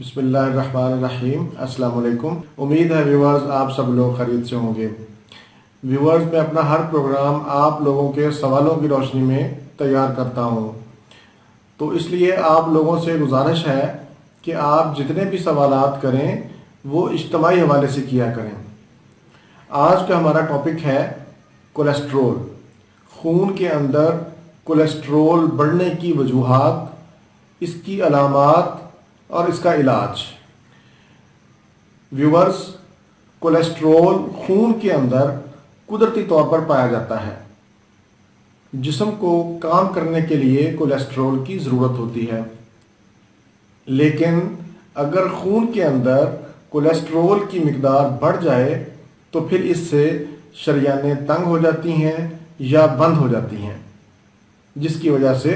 बिस्मिल्लाहिर्रहमानिर्रहीम। अस्सलाम वालेकुम। उम्मीद है व्यूअर्स आप सब लोग खैरियत से होंगे। व्यूअर्स, मैं अपना हर प्रोग्राम आप लोगों के सवालों की रोशनी में तैयार करता हूँ, तो इसलिए आप लोगों से गुजारिश है कि आप जितने भी सवालात करें वो इज्तिमाई हवाले से किया करें। आज का हमारा टॉपिक है कोलेस्ट्रोल। खून के अंदर कोलेस्ट्रोल बढ़ने की वजूहात, इसकी अलामात और इसका इलाज। व्यूअर्स, कोलेस्ट्रोल खून के अंदर कुदरती तौर पर पाया जाता है। जिस्म को काम करने के लिए कोलेस्ट्रोल की ज़रूरत होती है, लेकिन अगर खून के अंदर कोलेस्ट्रोल की मिकदार बढ़ जाए तो फिर इससे शरियानें तंग हो जाती हैं या बंद हो जाती हैं, जिसकी वजह से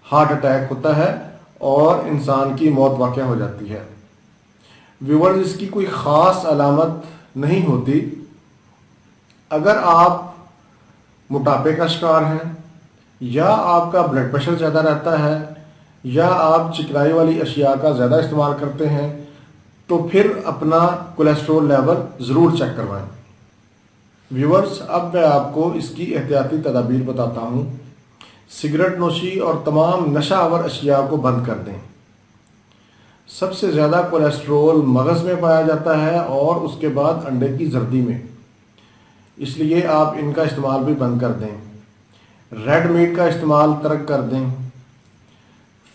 हार्ट अटैक होता है और इंसान की मौत वाक़या हो जाती है। व्यूअर्स, इसकी कोई ख़ास अलामत नहीं होती। अगर आप मोटापे का शिकार हैं, या आपका ब्लड प्रेशर ज़्यादा रहता है, या आप चिकनाई वाली अशिया का ज़्यादा इस्तेमाल करते हैं, तो फिर अपना कोलेस्ट्रोल लेवल ज़रूर चेक करवाएं। व्यूअर्स, अब मैं आपको इसकी एहतियाती तदाबीर बताता हूँ। सिगरेट नोशी और तमाम नशा आवर अशिया को बंद कर दें। सबसे ज़्यादा कोलेस्ट्रोल मगज़ में पाया जाता है और उसके बाद अंडे की जर्दी में, इसलिए आप इनका इस्तेमाल भी बंद कर दें। रेड मीट का इस्तेमाल तर्क कर दें।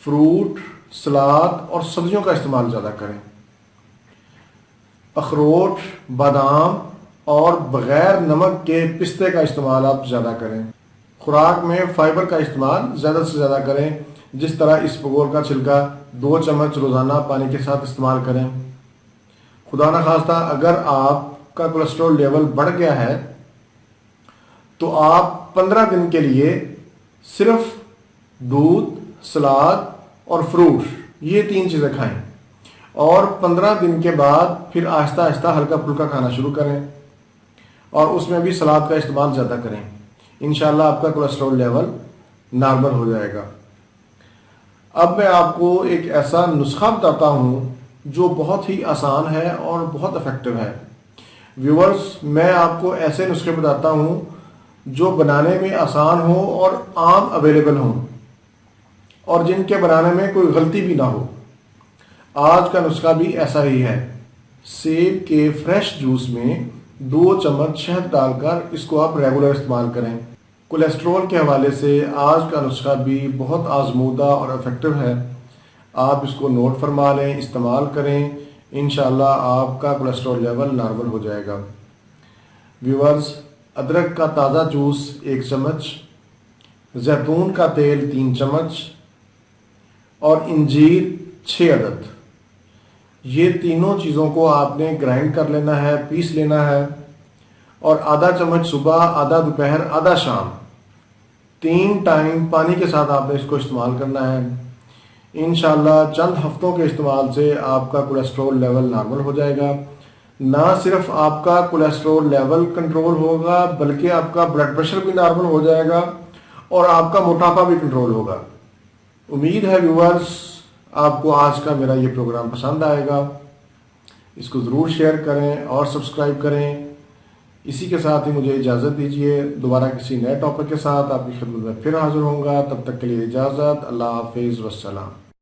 फ्रूट, सलाद और सब्जियों का इस्तेमाल ज़्यादा करें। अखरोट, बादाम और बग़ैर नमक के पिस्ते का इस्तेमाल आप ज़्यादा करें। खुराक में फाइबर का इस्तेमाल ज़्यादा से ज़्यादा करें, जिस तरह इसबगोल का छिलका 2 चम्मच रोज़ाना पानी के साथ इस्तेमाल करें। खुदा न खास्ता अगर आपका कोलेस्ट्रॉल लेवल बढ़ गया है तो आप 15 दिन के लिए सिर्फ दूध, सलाद और फ्रूट, ये 3 चीज़ें खाएं, और 15 दिन के बाद फिर आहिस्ता आहिस्ता हल्का फुल्का खाना शुरू करें, और उसमें भी सलाद का इस्तेमाल ज़्यादा करें। इंशाल्लाह आपका कोलेस्ट्रॉल लेवल नॉर्मल हो जाएगा। अब मैं आपको एक ऐसा नुस्खा बताता हूँ जो बहुत ही आसान है और बहुत इफेक्टिव है। व्यूअर्स, मैं आपको ऐसे नुस्खे बताता हूँ जो बनाने में आसान हो और आम अवेलेबल हों, और जिनके बनाने में कोई गलती भी ना हो। आज का नुस्खा भी ऐसा ही है। सेब के फ्रेश जूस में 2 चम्मच शहद डालकर इसको आप रेगुलर इस्तेमाल करें। कोलेस्ट्रॉल के हवाले से आज का नुस्खा भी बहुत आजमूदा और इफेक्टिव है। आप इसको नोट फरमा लें, इस्तेमाल करें, इंशाल्लाह आपका कोलेस्ट्रॉल लेवल नॉर्मल हो जाएगा। व्यूअर्स, अदरक का ताज़ा जूस 1 चम्मच, जैतून का तेल 3 चम्मच और इंजीर 6 अदद, ये तीनों चीज़ों को आपने ग्राइंड कर लेना है, पीस लेना है, और आधा चम्मच सुबह, आधा दोपहर, आधा शाम, 3 टाइम पानी के साथ आपने इसको इस्तेमाल करना है। इंशाल्लाह चंद हफ्तों के इस्तेमाल से आपका कोलेस्ट्रॉल लेवल नॉर्मल हो जाएगा। ना सिर्फ आपका कोलेस्ट्रॉल लेवल कंट्रोल होगा, बल्कि आपका ब्लड प्रेशर भी नॉर्मल हो जाएगा और आपका मोटापा भी कंट्रोल होगा। उम्मीद है व्यूअर्स, आपको आज का मेरा ये प्रोग्राम पसंद आएगा। इसको ज़रूर शेयर करें और सब्सक्राइब करें। इसी के साथ ही मुझे इजाज़त दीजिए। दोबारा किसी नए टॉपिक के साथ आपकी खिदमत में फिर हाजिर होऊंगा। तब तक के लिए इजाज़त। अल्लाह हाफिज़ वस्सलाम।